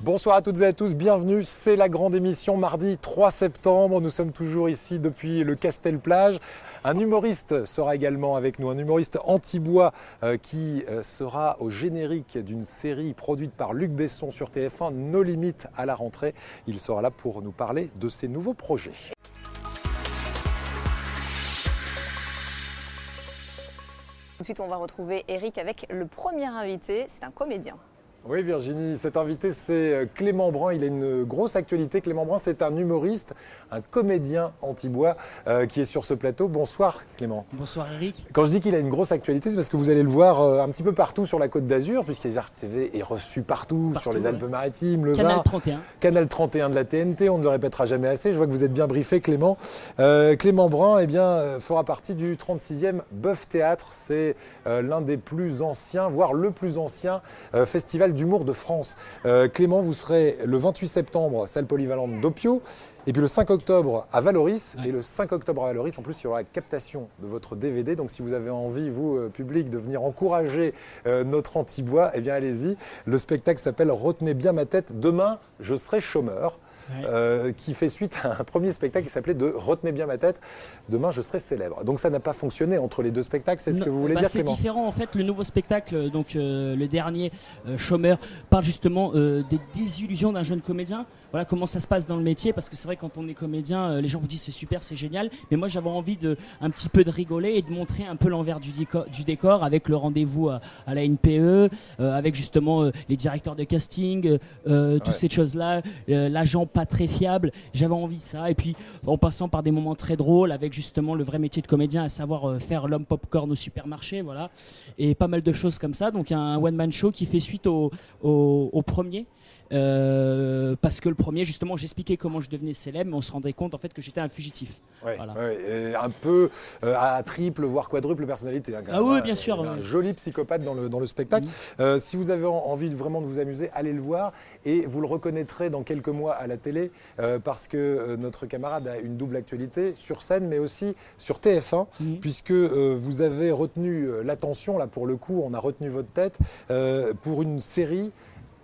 Bonsoir à toutes et à tous, bienvenue, c'est la grande émission mardi 3 septembre, nous sommes toujours ici depuis le Castel-Plage. Un humoriste sera également avec nous, un humoriste anti-bois qui sera au générique d'une série produite par Luc Besson sur TF1, No Limites à la rentrée. Il sera là pour nous parler de ses nouveaux projets. Ensuite, on va retrouver Eric avec le premier invité, c'est un comédien. Oui Virginie, cet invité c'est Clément Brun, il a une grosse actualité. Clément Brun c'est un humoriste, un comédien anti-bois qui est sur ce plateau. Bonsoir Clément. Bonsoir Eric. Quand je dis qu'il a une grosse actualité, c'est parce que vous allez le voir un petit peu partout sur la Côte d'Azur, puisqu'Isard TV est reçu partout sur les Alpes-Maritimes, le Canal Var. 31. Canal 31 de la TNT, on ne le répétera jamais assez. Je vois que vous êtes bien briefé Clément. Clément Brun fera partie du 36e Bœuf Théâtre. C'est l'un des plus anciens, voire le plus ancien festival d'humour de France. Clément, vous serez le 28 septembre, salle polyvalente d'Opio, et puis le 5 octobre à Valoris. Ouais. Et le 5 octobre à Valoris, en plus, il y aura la captation de votre DVD. Donc si vous avez envie, vous, public, de venir encourager notre anti-bois, eh bien allez-y. Le spectacle s'appelle « Retenez bien ma tête, demain, je serai chômeur ». Ouais. Qui fait suite à un premier spectacle qui s'appelait de Retenez bien ma tête, demain je serai célèbre. Donc ça n'a pas fonctionné entre les deux spectacles, c'est ce que vous voulez dire C'est Clément? différent en fait, le nouveau spectacle, donc le dernier, Chômeur, parle justement des désillusions d'un jeune comédien. Voilà comment ça se passe dans le métier, parce que c'est vrai quand on est comédien, les gens vous disent c'est super, c'est génial, mais moi j'avais envie un petit peu de rigoler et de montrer un peu l'envers du décor avec le rendez-vous à la NPE, avec justement les directeurs de casting, toutes ces choses-là, l'agent pas très fiable, j'avais envie de ça, et puis en passant par des moments très drôles avec justement le vrai métier de comédien, à savoir faire l'homme popcorn au supermarché, voilà, et pas mal de choses comme ça. Donc un one-man show qui fait suite au premier. Parce que le premier, justement, j'expliquais comment je devenais célèbre, mais on se rendait compte en fait que j'étais un fugitif. Ouais, voilà. Ouais, un peu à triple, voire quadruple personnalité. Hein, ah oui, bien sûr. Un joli psychopathe dans le spectacle. Si vous avez envie vraiment de vous amuser, allez le voir. Et vous le reconnaîtrez dans quelques mois à la télé, parce que notre camarade a une double actualité sur scène, mais aussi sur TF1, puisque vous avez retenu l'attention, là pour le coup, on a retenu votre tête, pour une série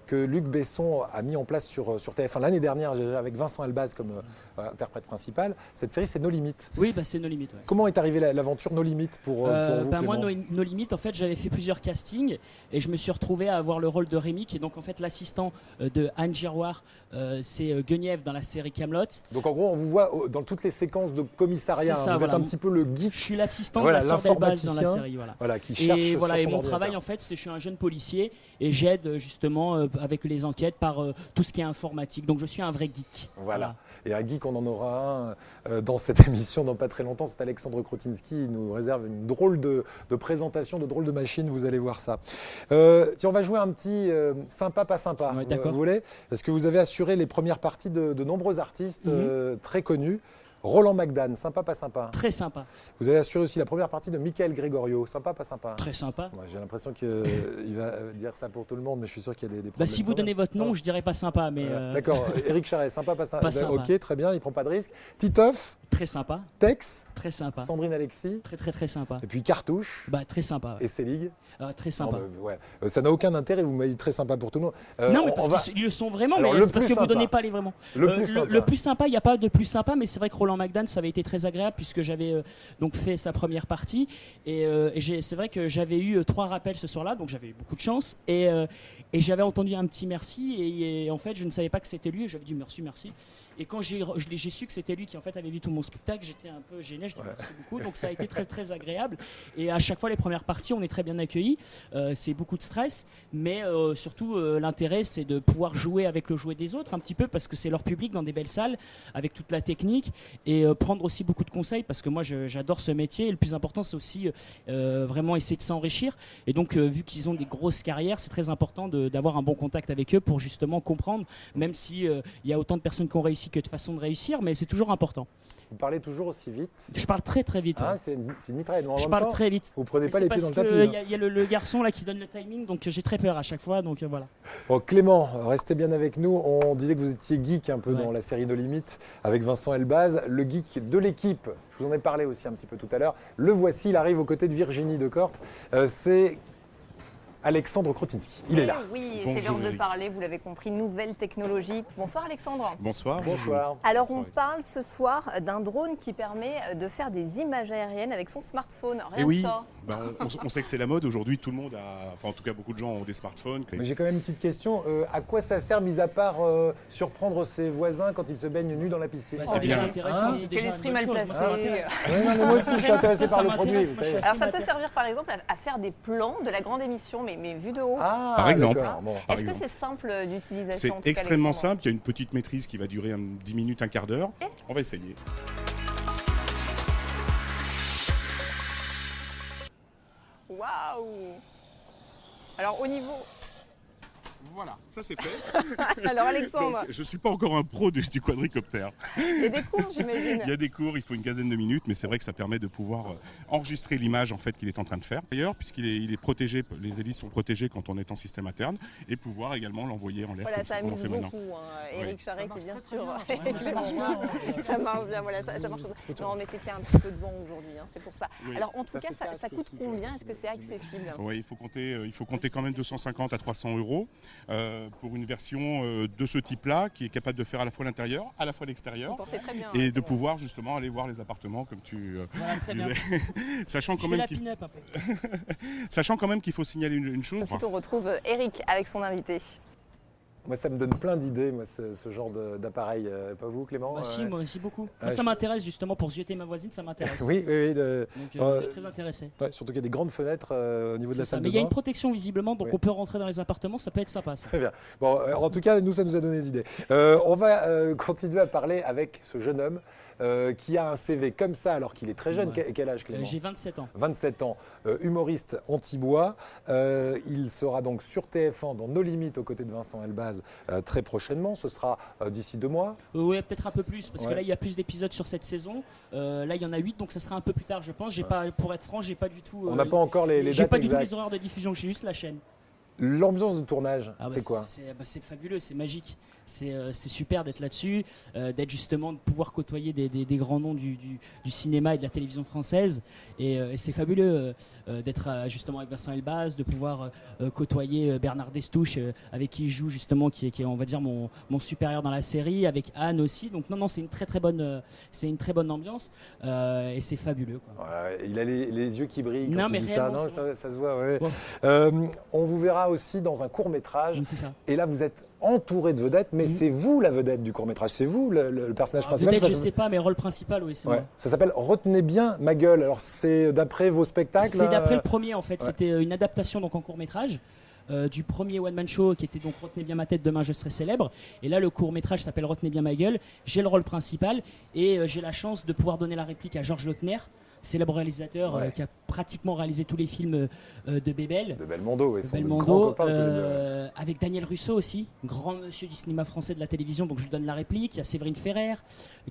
que Luc Besson a mis en place sur TF1 l'année dernière avec Vincent Elbaz comme interprète principal. Cette série, c'est No Limites. Oui, c'est No Limites. Ouais. Comment est arrivée l'aventure No Limites pour vous Moi, No Limites, en fait, j'avais fait plusieurs castings et je me suis retrouvé à avoir le rôle de Rémi, qui est donc en fait l'assistant de Anne Giroir. C'est Guenièvre dans la série Kaamelott. Donc en gros, on vous voit dans toutes les séquences de commissariat. Ça, vous êtes un petit peu le geek. Je suis l'assistant de la sœur d'Elbaz dans la série. Voilà, qui cherche et voilà, sur et son mon ordinateur. travail, en fait, c'est je suis un jeune policier et j'aide justement avec les enquêtes par tout ce qui est informatique. Donc je suis un vrai geek. Voilà. Et un geek, on en aura un dans cette émission dans pas très longtemps. C'est Alexandre Krotinski. Il nous réserve une drôle de présentation, de drôle de machine. Vous allez voir ça. Tiens, on va jouer un petit sympa, pas sympa. Ouais, d'accord. Vous voulez? Parce que vous avez assuré les premières parties de nombreux artistes très connus. Roland McDan, sympa, pas sympa? Très sympa. Vous avez assuré aussi la première partie de Michael Gregorio, sympa, pas sympa? Très sympa. Moi, j'ai l'impression qu'il va dire ça pour tout le monde, mais je suis sûr qu'il y a des problèmes. Si vous donnez votre nom, je dirais pas sympa, mais... D'accord, Éric Charret, sympa, pas sympa? Pas sympa. Ok, très bien, il prend pas de risque. Titoff? Très sympa. Tex? Très sympa. Sandrine Alexis? Très sympa. Et puis Cartouche? Très sympa. Ouais. Et Célig? Très sympa. Non, ça n'a aucun intérêt, vous m'avez dit très sympa pour tout le monde. Non, mais parce qu'ils le sont vraiment, mais c'est parce que vous ne donnez pas les vraiment. Le plus sympa, il n'y a pas de plus sympa, mais c'est vrai que Roland McDan, ça avait été très agréable puisque j'avais donc fait sa première partie. Et c'est vrai que j'avais eu 3 rappels ce soir-là, donc j'avais eu beaucoup de chance. Et j'avais entendu un petit merci. Et en fait, je ne savais pas que c'était lui. Et j'avais dit merci. Et quand j'ai su que c'était lui qui en fait avait vu tout mon spectacle, j'étais un peu gêné. Je dis merci beaucoup. Donc ça a été très agréable. Et à chaque fois, les premières parties, on est très bien accueillis. C'est beaucoup de stress, mais surtout l'intérêt, c'est de pouvoir jouer avec le jouet des autres un petit peu, parce que c'est leur public dans des belles salles, avec toute la technique, et prendre aussi beaucoup de conseils, parce que moi j'adore ce métier. Et le plus important, c'est aussi vraiment essayer de s'enrichir. Et donc vu qu'ils ont des grosses carrières, c'est très important d'avoir un bon contact avec eux pour justement comprendre, même si y a autant de personnes qui ont réussi que de façons de réussir, mais c'est toujours important. Vous parlez toujours aussi vite? Je parle très vite. Ah, c'est une mitraille. Je parle très vite. Vous prenez pas les pieds dans le tapis. Il y a le garçon là qui donne le timing, donc j'ai très peur à chaque fois. Donc voilà. Bon, Clément, restez bien avec nous. On disait que vous étiez geek un peu dans la série No Limites avec Vincent Elbaz, le geek de l'équipe. Je vous en ai parlé aussi un petit peu tout à l'heure. Le voici, il arrive aux côtés de Virginie Decorte. C'est Alexandre Krotynski. Il est là. Oui, c'est l'heure de parler, vous l'avez compris, nouvelle technologie. Bonsoir Alexandre. Bonsoir. Bonsoir. Alors on parle ce soir d'un drone qui permet de faire des images aériennes avec son smartphone. Rien que ça. On sait que c'est la mode. Aujourd'hui, tout le monde en tout cas beaucoup de gens ont des smartphones. Mais j'ai quand même une petite question. À quoi ça sert, mis à part surprendre ses voisins quand ils se baignent nus dans la piscine? C'est déjà intéressant. Quel esprit mal placé. Moi aussi, je suis intéressé par le produit. Alors ça peut servir par exemple à faire des plans de la grande émission, mais vu de haut. Par exemple. Est-ce que c'est simple d'utilisation? C'est extrêmement simple. Il y a une petite maîtrise qui va durer 10 minutes, un quart d'heure. On va essayer. Waouh! Alors au niveau... Voilà, ça c'est fait. Alors Alexandre. Donc, je ne suis pas encore un pro du quadricoptère. Il y a des cours, j'imagine. Il y a des cours, il faut une quinzaine de minutes, mais c'est vrai que ça permet de pouvoir enregistrer l'image en fait qu'il est en train de faire. D'ailleurs, puisqu'il est protégé, les hélices sont protégées quand on est en système interne, et pouvoir également l'envoyer en l'air. Voilà, ça amuse beaucoup. Éric Charret qui est bien sûr. Ça marche bien, voilà, ça marche. Non, mais c'est qu'il y a un petit peu de vent aujourd'hui, c'est pour ça. Oui. Alors en tout cas, ça coûte combien? Est-ce que c'est accessible? Oui, il faut compter quand même 250 à 300 euros. Pour une version de ce type-là, qui est capable de faire à la fois l'intérieur, à la fois l'extérieur, et de pouvoir justement aller voir les appartements comme tu disais. Sachant quand même qu'il faut signaler une chose. Ensuite, on retrouve Éric avec son invité. Moi, ça me donne plein d'idées, ce genre d'appareil. Pas vous, Clément? Si, moi aussi beaucoup. Ça m'intéresse justement pour zioter ma voisine, ça m'intéresse. Oui. Donc, je suis très intéressé. Surtout qu'il y a des grandes fenêtres au niveau de la salle de bain. Mais il y a une protection visiblement, donc on peut rentrer dans les appartements, ça peut être sympa. Ça. Très bien. Bon, en tout cas, ça nous a donné des idées. On va continuer à parler avec ce jeune homme qui a un CV comme ça alors qu'il est très jeune. Ouais. Quel âge, Clément? J'ai 27 ans. 27 ans, humoriste antibois. Il sera donc sur TF1 dans Nos Limites aux côtés de Vincent Elbaz très prochainement. Ce sera d'ici 2 mois. Oui, peut-être un peu plus parce que là il y a plus d'épisodes sur cette saison. Là il y en a 8, donc ça sera un peu plus tard je pense. J'ai pas, pour être franc, j'ai pas du tout. On n'a pas encore les dates exactes. J'ai pas du tout les horaires de diffusion, j'ai juste la chaîne. L'ambiance de tournage, c'est quoi? C'est fabuleux, c'est magique. C'est super d'être là-dessus, d'être justement, de pouvoir côtoyer des grands noms du cinéma et de la télévision française. Et c'est fabuleux d'être justement avec Vincent Elbaz, de pouvoir côtoyer Bernard Destouche, avec qui il joue justement, qui est on va dire mon supérieur dans la série, avec Anne aussi. Donc non, c'est une très bonne ambiance et c'est fabuleux, quoi. Ouais, il a les yeux qui brillent quand il dit ça. Non, ça se voit. Ouais. Bon. On vous verra aussi dans un court-métrage. C'est ça. Et là, vous êtes entouré de vedettes, mais c'est vous la vedette du court-métrage, c'est vous le personnage principal. Vedette, je sais pas, mais rôle principal, oui, c'est moi. Ça s'appelle Retenez bien ma gueule. Alors c'est d'après vos spectacles? C'est d'après le premier en fait. Ouais. C'était une adaptation donc en court-métrage. Du premier one-man show qui était donc Retenez bien ma tête, demain je serai célèbre. Et là le court-métrage s'appelle Retenez bien ma gueule. J'ai le rôle principal et j'ai la chance de pouvoir donner la réplique à Georges Lautner, célèbre réalisateur qui a pratiquement réalisé tous les films de Bébel. De Belmondo, oui, sont de grands copains tous les deux. Avec Daniel Russo aussi, grand monsieur du cinéma français de la télévision, donc je lui donne la réplique. Il y a Séverine Ferrer,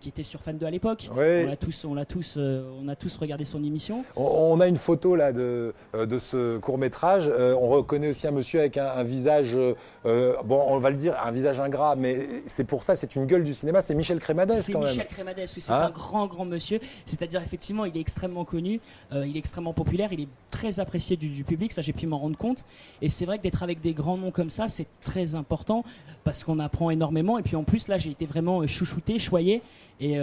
qui était sur Fan 2 à l'époque. Oui. On a tous regardé son émission. On a une photo là de ce court-métrage. On reconnaît aussi un monsieur avec un visage, on va le dire, un visage ingrat, mais c'est pour ça, c'est une gueule du cinéma, c'est Michel Crémadès quand même. C'est Michel Crémadès, c'est un grand monsieur. C'est-à-dire effectivement, il est extrêmement connu, il est extrêmement populaire, il est très apprécié du public, ça j'ai pu m'en rendre compte. Et c'est vrai que d'être avec des grands noms comme ça, c'est très important parce qu'on apprend énormément. Et puis en plus, là, j'ai été vraiment chouchouté, choyé. Et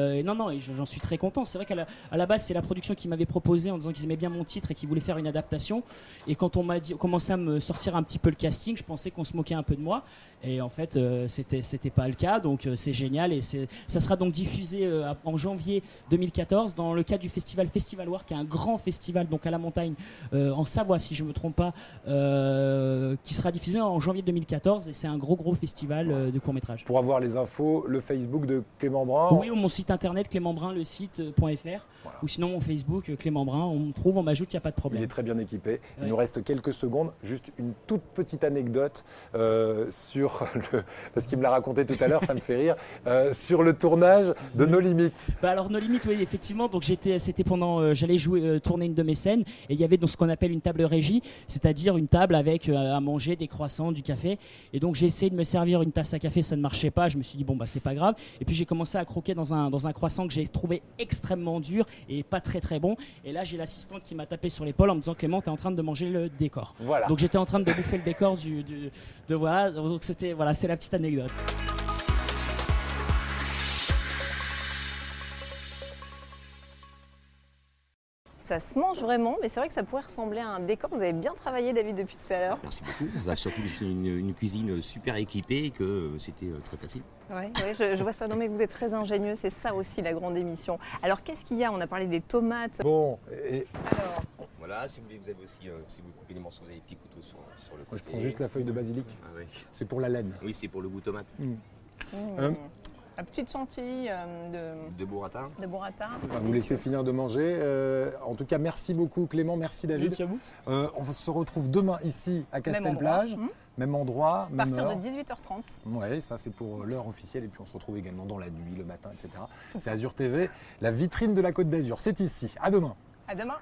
j'en suis très content. C'est vrai qu'à la base, c'est la production qui m'avait proposé en disant qu'ils aimaient bien mon titre et qu'ils voulaient faire une adaptation. Et quand on commençait à me sortir un petit peu le casting, je pensais qu'on se moquait un peu de moi. Et en fait, c'était pas le cas. Donc c'est génial. Et ça sera donc diffusé en janvier 2014 dans le cadre du festival Festival War, qui est un grand festival donc à la montagne en Savoie, si je me trompe pas, qui sera diffusé en janvier 2014. Et c'est un gros festival de court-métrage. Pour avoir les infos, le Facebook de Clément Brun. Oui, mon site internet clémentbrun.fr, voilà. Ou sinon mon Facebook Clément Brun, on me trouve, on m'ajoute, il n'y a pas de problème. Il est très bien équipé. Il nous reste quelques secondes, juste une toute petite anecdote sur parce qu'il me l'a raconté tout à l'heure, ça me fait rire, sur le tournage de Nos Limites. Alors Nos Limites, oui, effectivement, donc c'était pendant, j'allais tourner une de mes scène et il y avait donc ce qu'on appelle une table régie, c'est-à-dire une table avec à manger des croissants, du café. Et donc j'ai essayé de me servir une tasse à café, ça ne marchait pas. Je me suis dit bon bah c'est pas grave. Et puis j'ai commencé à croquer dans un croissant que j'ai trouvé extrêmement dur et pas très très bon. Et là j'ai l'assistante qui m'a tapé sur l'épaule en me disant Clément, t'es en train de manger le décor. Voilà. Donc j'étais en train de bouffer le décor de voilà. Donc c'était voilà, c'est la petite anecdote. Ça se mange vraiment, mais c'est vrai que ça pourrait ressembler à un décor. Vous avez bien travaillé, David, depuis tout à l'heure. Merci beaucoup. Surtout que c'est une cuisine super équipée et que c'était très facile. Oui, je vois ça. Non, mais vous êtes très ingénieux, c'est ça aussi la grande émission. Alors, qu'est-ce qu'il y a? On a parlé des tomates. Bon, alors... Voilà, si vous voulez, vous avez aussi, si vous coupez des morceaux, vous avez des petits couteaux sur le côté. Moi, je prends juste la feuille de basilic. Ah, ouais. C'est pour la laine. Oui, c'est pour le goût tomate. La petite chantilly de burrata. On va vous laisser finir de manger. En tout cas, merci beaucoup Clément, merci David. Merci à vous. On se retrouve demain ici à Castelplage. Même endroit, à même heure. partir de 18h30. Oui, ça c'est pour l'heure officielle et puis on se retrouve également dans la nuit, le matin, etc. C'est Azur TV, la vitrine de la Côte d'Azur. C'est ici. À demain. À demain.